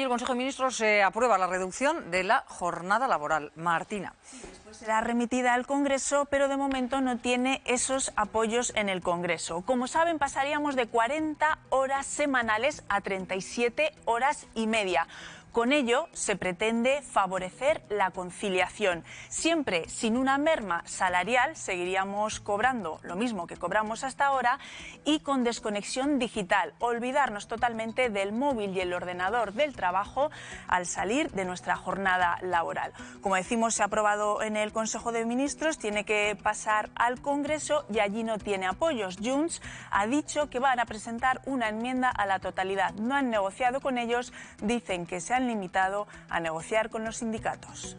el Consejo de Ministros se aprueba la reducción de la jornada laboral. Martina. Después será remitida al Congreso, pero de momento no tiene esos apoyos en el Congreso. Como saben, pasaríamos de 40 horas semanales a 37 horas y media. Con ello se pretende favorecer la conciliación. Siempre sin una merma salarial, seguiríamos cobrando lo mismo que cobramos hasta ahora y con desconexión digital. Olvidarnos totalmente del móvil y el ordenador del trabajo al salir de nuestra jornada laboral. Como decimos, se ha aprobado en el Consejo de Ministros, tiene que pasar al Congreso y allí no tiene apoyos. Junts ha dicho que van a presentar una enmienda a la totalidad. No han negociado con ellos, dicen que se han limitado a negociar con los sindicatos.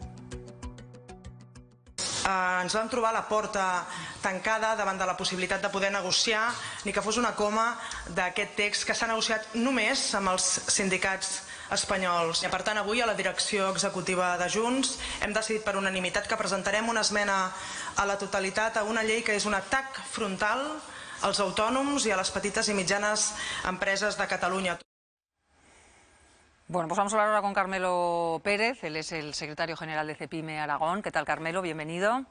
Ens vam trobar la porta tancada davant de la possibilitat de poder negociar ni que fos una coma d'aquest text que s'ha negociat només amb els sindicats espanyols. Per tant, avui a la direcció executiva de Junts hem decidit per unanimitat que presentarem una esmena a la totalitat a una llei que és un atac frontal als autònoms i a les petites i mitjanes empreses de Catalunya. Bueno, pues vamos a hablar ahora con Carmelo Pérez, él es el secretario general de CEPIME Aragón. ¿Qué tal, Carmelo? Bienvenido.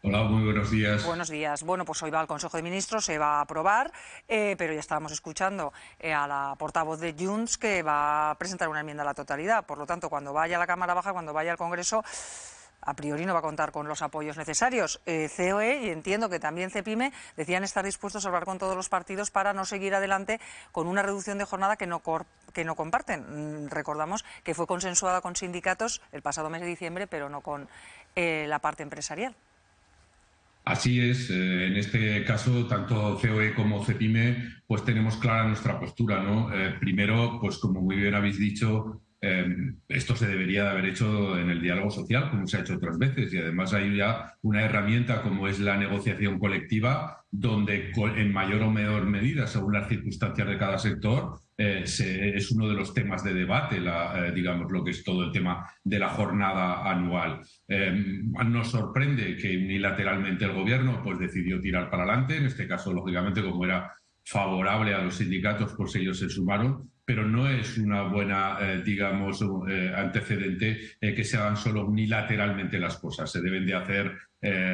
Hola, muy buenos días. Buenos días. Bueno, pues hoy va al Consejo de Ministros, se va a aprobar, pero ya estábamos escuchando a la portavoz de Junts que va a presentar una enmienda a la totalidad. Por lo tanto, cuando vaya a la Cámara Baja, cuando vaya al Congreso, a priori no va a contar con los apoyos necesarios. COE y entiendo que también CEPIME decían estar dispuestos a hablar con todos los partidos para no seguir adelante con una reducción de jornada que no comparten. Recordamos que fue consensuada con sindicatos el pasado mes de diciembre, pero no con la parte empresarial. Así es, en este caso, tanto COE como CEPIME, pues tenemos clara nuestra postura, ¿no? Primero, pues como muy bien habéis dicho, esto se debería de haber hecho en el diálogo social, como se ha hecho otras veces, y además hay ya una herramienta como es la negociación colectiva, donde en mayor o menor medida, según las circunstancias de cada sector, es uno de los temas de debate, digamos, lo que es todo el tema de la jornada anual. Nos sorprende que unilateralmente el Gobierno pues decidió tirar para adelante, en este caso, lógicamente, como era favorable a los sindicatos, pues ellos se sumaron, pero no es una buena, digamos, antecedente que se hagan solo unilateralmente las cosas. Se deben de hacer,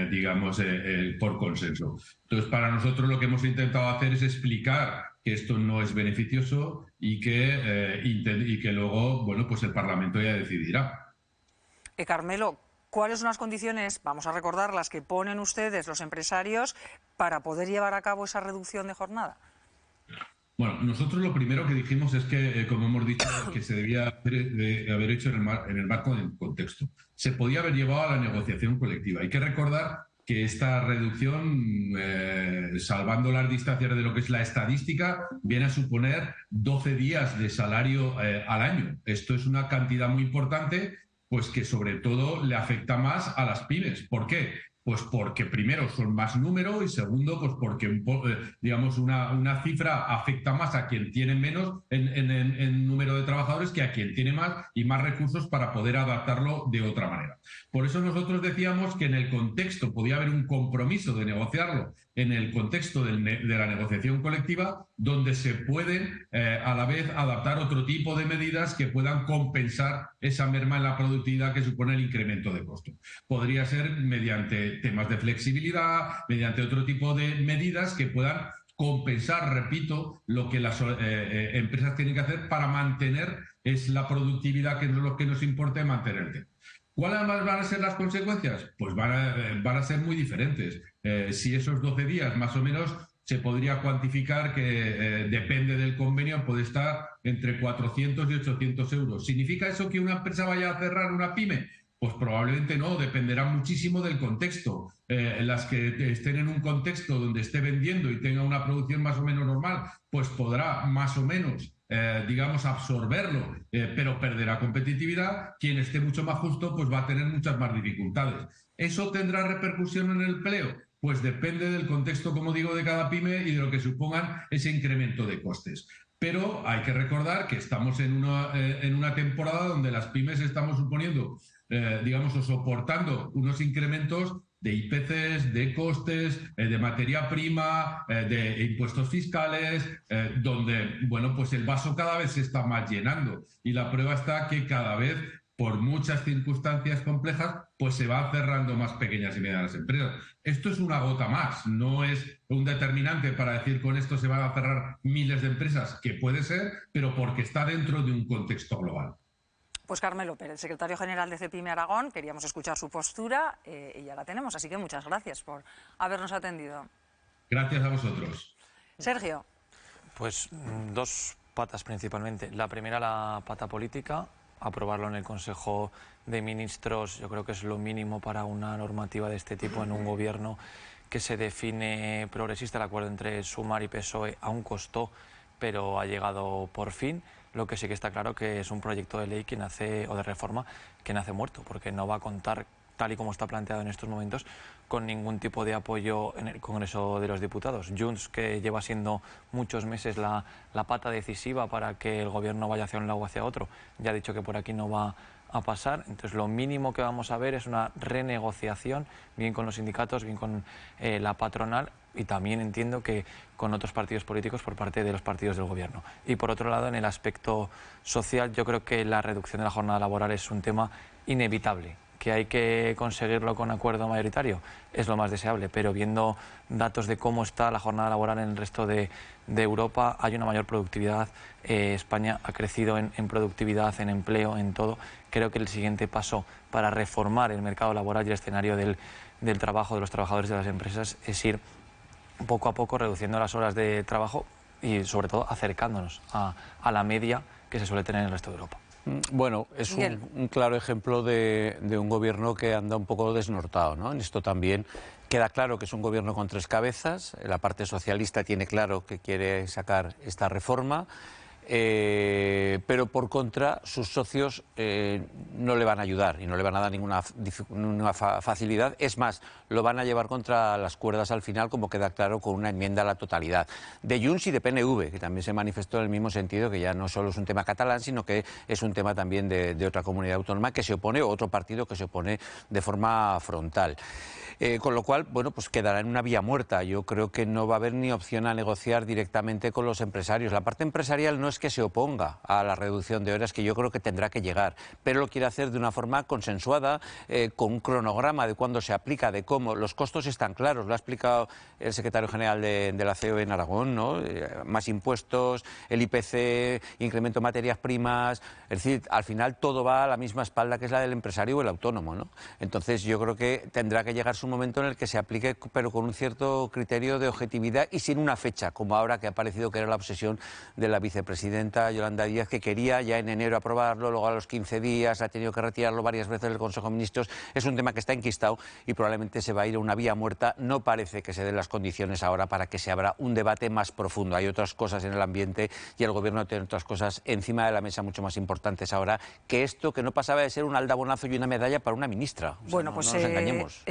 digamos, por consenso. Entonces, para nosotros lo que hemos intentado hacer es explicar que esto no es beneficioso y que luego, bueno, pues el Parlamento ya decidirá. Carmelo, ¿cuáles son las condiciones, vamos a recordar, las que ponen ustedes, los empresarios, para poder llevar a cabo esa reducción de jornada? Bueno, nosotros lo primero que dijimos es que, como hemos dicho, que se debía haber hecho en el marco del contexto. Se podía haber llevado a la negociación colectiva. Hay que recordar que esta reducción, salvando las distancias de lo que es la estadística, viene a suponer 12 días de salario al año. Esto es una cantidad muy importante, pues que sobre todo le afecta más a las pymes. ¿Por qué? Pues porque primero son más número y segundo, pues porque digamos una cifra afecta más a quien tiene menos en número de trabajadores que a quien tiene más y más recursos para poder adaptarlo de otra manera. Por eso nosotros decíamos que en el contexto podía haber un compromiso de negociarlo en el contexto de la negociación colectiva, donde se pueden a la vez adaptar otro tipo de medidas que puedan compensar esa merma en la productividad que supone el incremento de costo. Podría ser mediante temas de flexibilidad, mediante otro tipo de medidas que puedan compensar, repito, lo que las empresas tienen que hacer para mantener la productividad, que es lo que nos importa mantener. ¿Cuáles van a ser las consecuencias? Pues van a ser muy diferentes. Si esos 12 días más o menos se podría cuantificar que depende del convenio, puede estar entre 400 y 800 euros. ¿Significa eso que una empresa vaya a cerrar una pyme? Pues probablemente no, dependerá muchísimo del contexto. Las que estén en un contexto donde esté vendiendo y tenga una producción más o menos normal, pues podrá más o menos, digamos, absorberlo, pero perderá competitividad. Quien esté mucho más justo, pues va a tener muchas más dificultades. ¿Eso tendrá repercusión en el empleo? Pues depende del contexto, como digo, de cada pyme y de lo que supongan ese incremento de costes. Pero hay que recordar que estamos en una temporada donde las pymes estamos suponiendo, digamos, o soportando unos incrementos IPCs, de costes, de materia prima, de impuestos fiscales, donde, bueno, pues el vaso cada vez se está más llenando. Y la prueba está que cada vez, por muchas circunstancias complejas, pues se va cerrando más pequeñas y medianas empresas. Esto es una gota más, no es un determinante para decir con esto se van a cerrar miles de empresas, que puede ser, pero porque está dentro de un contexto global. Pues Carmelo Pérez, secretario general de Cepime Aragón, queríamos escuchar su postura y ya la tenemos, así que muchas gracias por habernos atendido. Gracias a vosotros. Sergio. Pues dos patas principalmente. La primera, la pata política, aprobarlo en el Consejo de Ministros, yo creo que es lo mínimo para una normativa de este tipo en un gobierno que se define progresista. El acuerdo entre Sumar y PSOE aún costó, pero ha llegado por fin. Lo que sí que está claro que es un proyecto de ley que nace, o de reforma, que nace muerto, porque no va a contar, tal y como está planteado en estos momentos, con ningún tipo de apoyo en el Congreso de los Diputados. Junts, que lleva siendo muchos meses la pata decisiva para que el Gobierno vaya hacia un lado o hacia otro, ya ha dicho que por aquí no va a pasar. Entonces, lo mínimo que vamos a ver es una renegociación, bien con los sindicatos, bien con la patronal, y también entiendo que con otros partidos políticos por parte de los partidos del Gobierno. Y por otro lado, en el aspecto social, yo creo que la reducción de la jornada laboral es un tema inevitable. Que hay que conseguirlo con acuerdo mayoritario es lo más deseable, pero viendo datos de cómo está la jornada laboral en el resto de Europa, hay una mayor productividad. España ha crecido en productividad, en empleo, en todo. Creo que el siguiente paso para reformar el mercado laboral y el escenario del trabajo de los trabajadores de las empresas es ir poco a poco reduciendo las horas de trabajo y sobre todo acercándonos a la media que se suele tener en el resto de Europa. Bueno, es un claro ejemplo de un gobierno que anda un poco desnortado, ¿no? En esto también queda claro que es un gobierno con tres cabezas. La parte socialista tiene claro que quiere sacar esta reforma, pero por contra sus socios no le van a ayudar y no le van a dar ninguna facilidad. Es más, lo van a llevar contra las cuerdas al final, como queda claro con una enmienda a la totalidad de Junts y de PNV, que también se manifestó en el mismo sentido, que ya no solo es un tema catalán, sino que es un tema también de otra comunidad autónoma que se opone, o otro partido que se opone de forma frontal. Con lo cual, bueno, pues quedará en una vía muerta. Yo creo que no va a haber ni opción a negociar directamente con los empresarios. La parte empresarial no es que se oponga a la reducción de horas, que yo creo que tendrá que llegar, pero lo quiere hacer de una forma consensuada, con un cronograma de cuándo se aplica, de cómo. Los costos están claros, lo ha explicado el secretario general de la COE en Aragón, ¿no? Más impuestos, el IPC, incremento de materias primas, es decir, al final todo va a la misma espalda que es la del empresario o el autónomo, ¿no? Entonces yo creo que tendrá que llegar su momento en el que se aplique, pero con un cierto criterio de objetividad y sin una fecha, como ahora que ha parecido que era la obsesión de la vicepresidenta Yolanda Díaz, que quería ya en enero aprobarlo, luego a los 15 días ha tenido que retirarlo varias veces del Consejo de Ministros. Es un tema que está enquistado y probablemente se va a ir a una vía muerta. No parece que se den las condiciones ahora para que se abra un debate más profundo. Hay otras cosas en el ambiente y el Gobierno tiene otras cosas encima de la mesa mucho más importantes ahora que esto, que no pasaba de ser un aldabonazo y una medalla para una ministra. O sea, bueno, pues no nos engañemos.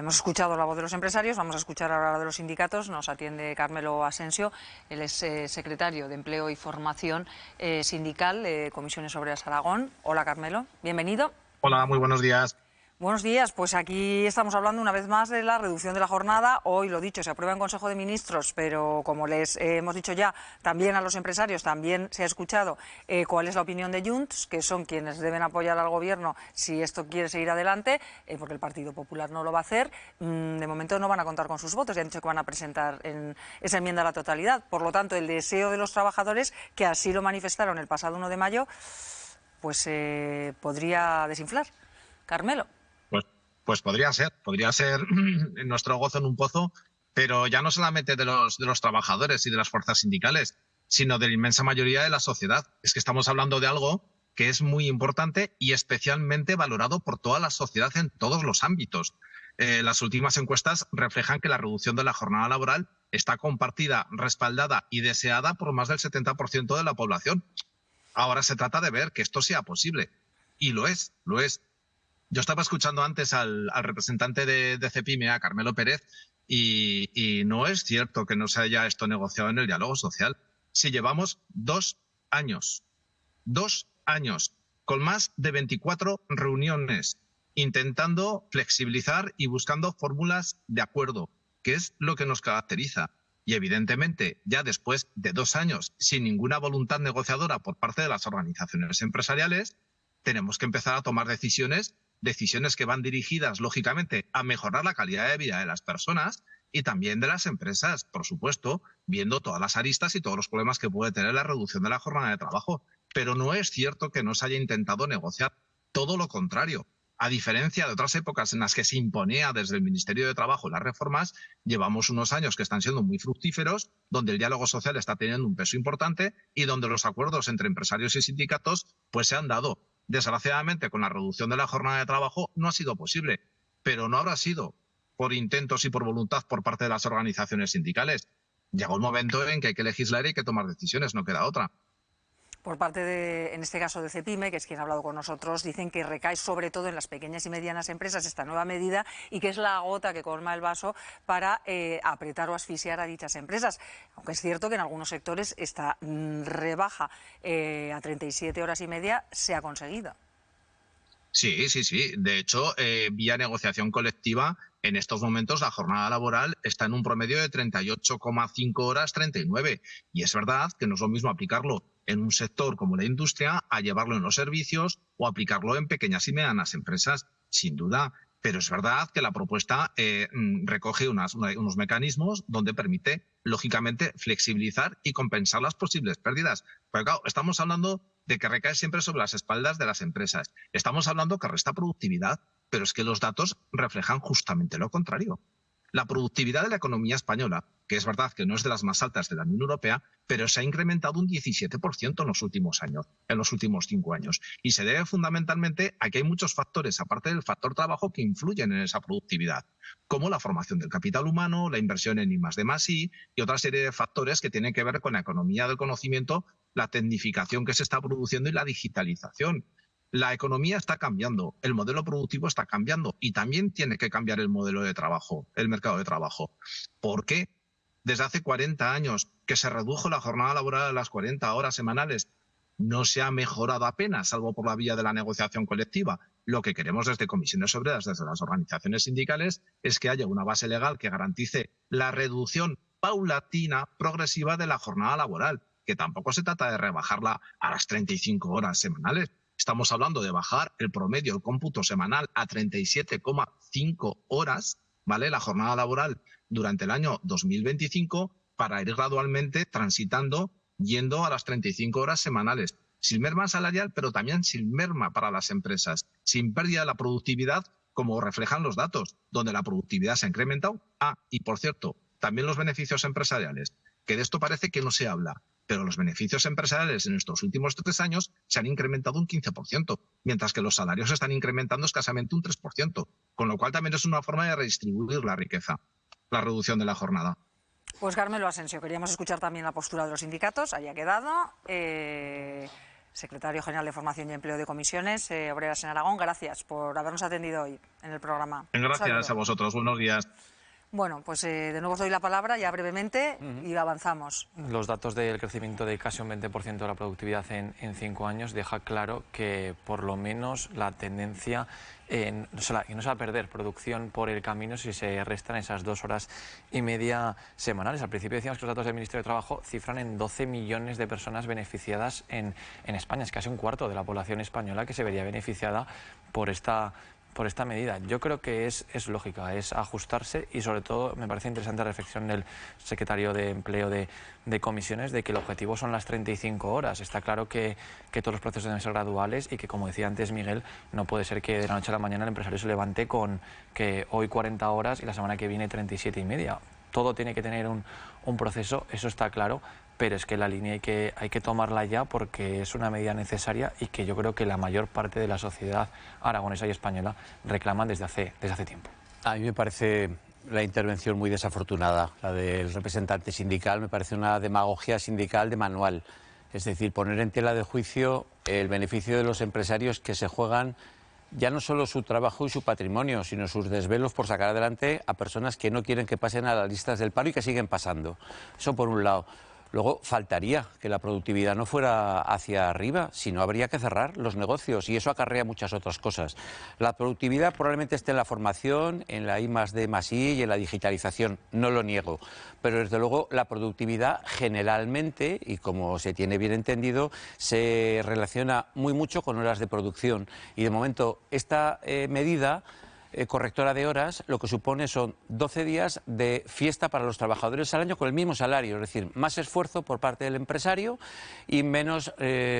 Hemos escuchado la voz de los empresarios, vamos a escuchar ahora la de los sindicatos. Nos atiende Carmelo Asensio, él es secretario de Empleo y Formación Sindical de Comisiones Obreras Aragón. Hola, Carmelo, bienvenido. Hola, muy buenos días. Buenos días, pues aquí estamos hablando una vez más de la reducción de la jornada. Hoy, lo dicho, se aprueba en Consejo de Ministros, pero como les hemos dicho ya, también a los empresarios, también se ha escuchado cuál es la opinión de Junts, que son quienes deben apoyar al Gobierno si esto quiere seguir adelante, porque el Partido Popular no lo va a hacer. De momento no van a contar con sus votos, ya han dicho que van a presentar esa enmienda a la totalidad. Por lo tanto, el deseo de los trabajadores, que así lo manifestaron el pasado 1 de mayo, pues podría desinflar. Carmelo. Pues podría ser nuestro gozo en un pozo, pero ya no solamente de los trabajadores y de las fuerzas sindicales, sino de la inmensa mayoría de la sociedad. Es que estamos hablando de algo que es muy importante y especialmente valorado por toda la sociedad en todos los ámbitos. Las últimas encuestas reflejan que la reducción de la jornada laboral está compartida, respaldada y deseada por más del 70% de la población. Ahora se trata de ver que esto sea posible. Y lo es. Yo estaba escuchando antes al representante de Cepime, a Carmelo Pérez, y no es cierto que no se haya esto negociado en el diálogo social. Si llevamos 2 años, con más de 24 reuniones, intentando flexibilizar y buscando fórmulas de acuerdo, que es lo que nos caracteriza. Y evidentemente, ya después de 2 años sin ninguna voluntad negociadora por parte de las organizaciones empresariales, tenemos que empezar a tomar decisiones que van dirigidas, lógicamente, a mejorar la calidad de vida de las personas y también de las empresas, por supuesto, viendo todas las aristas y todos los problemas que puede tener la reducción de la jornada de trabajo. Pero no es cierto que no se haya intentado negociar, todo lo contrario. A diferencia de otras épocas en las que se imponía desde el Ministerio de Trabajo las reformas, llevamos unos años que están siendo muy fructíferos, donde el diálogo social está teniendo un peso importante y donde los acuerdos entre empresarios y sindicatos pues se han dado. Desgraciadamente, con la reducción de la jornada de trabajo no ha sido posible, pero no habrá sido por intentos y por voluntad por parte de las organizaciones sindicales. Llegó un momento en que hay que legislar y hay que tomar decisiones, no queda otra. Por parte de, en este caso, de CEPIME, que es quien ha hablado con nosotros, dicen que recae sobre todo en las pequeñas y medianas empresas esta nueva medida y que es la gota que colma el vaso para apretar o asfixiar a dichas empresas. Aunque es cierto que en algunos sectores esta rebaja a 37 horas y media se ha conseguido. Sí. De hecho, vía negociación colectiva, en estos momentos la jornada laboral está en un promedio de 38,5 horas 39. Y es verdad que no es lo mismo aplicarlo en un sector como la industria a llevarlo en los servicios o aplicarlo en pequeñas y medianas empresas, sin duda. Pero es verdad que la propuesta recoge unos mecanismos donde permite, lógicamente, flexibilizar y compensar las posibles pérdidas. Pero claro, estamos hablando de que recae siempre sobre las espaldas de las empresas. Estamos hablando que resta productividad, pero es que los datos reflejan justamente lo contrario. La productividad de la economía española, que es verdad que no es de las más altas de la Unión Europea, pero se ha incrementado un 17% en los últimos años, en los últimos 5 años. Y se debe fundamentalmente a que hay muchos factores, aparte del factor trabajo, que influyen en esa productividad, como la formación del capital humano, la inversión en I+D+I y otra serie de factores que tienen que ver con la economía del conocimiento, la tecnificación que se está produciendo y la digitalización. La economía está cambiando, el modelo productivo está cambiando y también tiene que cambiar el modelo de trabajo, el mercado de trabajo. ¿Por qué? Desde hace 40 años que se redujo la jornada laboral a las 40 horas semanales, no se ha mejorado apenas, salvo por la vía de la negociación colectiva. Lo que queremos desde Comisiones Obreras, desde las organizaciones sindicales, es que haya una base legal que garantice la reducción paulatina, progresiva de la jornada laboral, que tampoco se trata de rebajarla a las 35 horas semanales. Estamos hablando de bajar el promedio, el cómputo semanal a 37,5 horas, ¿vale? La jornada laboral durante el año 2025 para ir gradualmente transitando, yendo a las 35 horas semanales, sin merma salarial, pero también sin merma para las empresas, sin pérdida de la productividad, como reflejan los datos, donde la productividad se ha incrementado. Y por cierto, también los beneficios empresariales, que de esto parece que no se habla, pero los beneficios empresariales en estos últimos 3 años se han incrementado un 15%, mientras que los salarios se están incrementando escasamente un 3%, con lo cual también es una forma de redistribuir la riqueza, la reducción de la jornada. Pues Carmelo Asensio, queríamos escuchar también la postura de los sindicatos, ahí ha quedado. Secretario General de Formación y Empleo de Comisiones Obreras en Aragón, gracias por habernos atendido hoy en el programa. Gracias a vosotros, buenos días. Bueno, pues de nuevo os doy la palabra ya brevemente y avanzamos. Los datos del crecimiento de casi un 20% de la productividad en 5 años deja claro que por lo menos la tendencia no se va a perder producción por el camino si se restan esas 2 horas y media semanales. Al principio decíamos que los datos del Ministerio de Trabajo cifran en 12 millones de personas beneficiadas en España. Es casi un cuarto de la población española que se vería beneficiada por esta medida. Yo creo que es lógica, es ajustarse y sobre todo me parece interesante la reflexión del secretario de Empleo de Comisiones de que el objetivo son las 35 horas. Está claro que todos los procesos deben ser graduales y que, como decía antes Miguel, no puede ser que de la noche a la mañana el empresario se levante con que hoy 40 horas y la semana que viene 37 y media. Todo tiene que tener un proceso, eso está claro, pero es que la línea hay que tomarla ya porque es una medida necesaria y que yo creo que la mayor parte de la sociedad aragonesa y española reclaman desde hace tiempo. A mí me parece la intervención muy desafortunada, la del representante sindical, me parece una demagogia sindical de manual. Es decir, poner en tela de juicio el beneficio de los empresarios que se juegan ya no solo su trabajo y su patrimonio, sino sus desvelos por sacar adelante a personas que no quieren que pasen a las listas del paro y que siguen pasando. Eso por un lado. Luego faltaría que la productividad no fuera hacia arriba, sino habría que cerrar los negocios y eso acarrea muchas otras cosas. La productividad probablemente esté en la formación, en la I+D+I y en la digitalización, no lo niego, pero desde luego la productividad generalmente, y como se tiene bien entendido, se relaciona muy mucho con horas de producción y de momento esta medida correctora de horas, lo que supone son 12 días de fiesta para los trabajadores al año con el mismo salario, es decir, más esfuerzo por parte del empresario y menos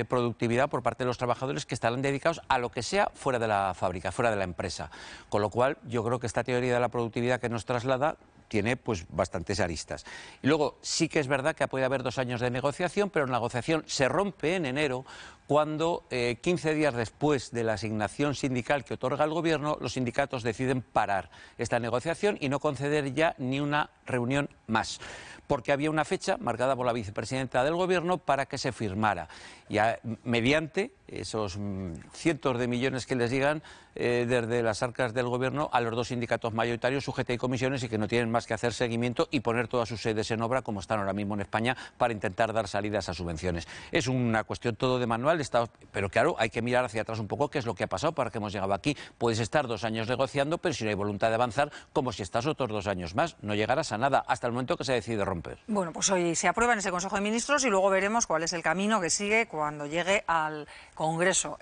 productividad por parte de los trabajadores que estarán dedicados a lo que sea fuera de la fábrica, fuera de la empresa. Con lo cual, yo creo que esta teoría de la productividad que nos traslada tiene pues bastantes aristas. Y luego sí que es verdad que puede haber 2 años de negociación, pero la negociación se rompe en enero cuando 15 días después de la asignación sindical que otorga el Gobierno, los sindicatos deciden parar esta negociación y no conceder ya ni una reunión más, porque había una fecha marcada por la vicepresidenta del Gobierno para que se firmara. Ya mediante esos cientos de millones que les llegan desde las arcas del Gobierno a los 2 sindicatos mayoritarios, UGT y comisiones, y que no tienen más que hacer seguimiento y poner todas sus sedes en obra, como están ahora mismo en España, para intentar dar salida a esas subvenciones. Es una cuestión todo de manual, pero claro, hay que mirar hacia atrás un poco qué es lo que ha pasado para que hemos llegado aquí. Puedes estar 2 años negociando, pero si no hay voluntad de avanzar, como si estás otros 2 años más, no llegarás a nada hasta el momento que se decide romper. Bueno, pues hoy se aprueba en ese Consejo de Ministros y luego veremos cuál es el camino que sigue cuando llegue al Congreso.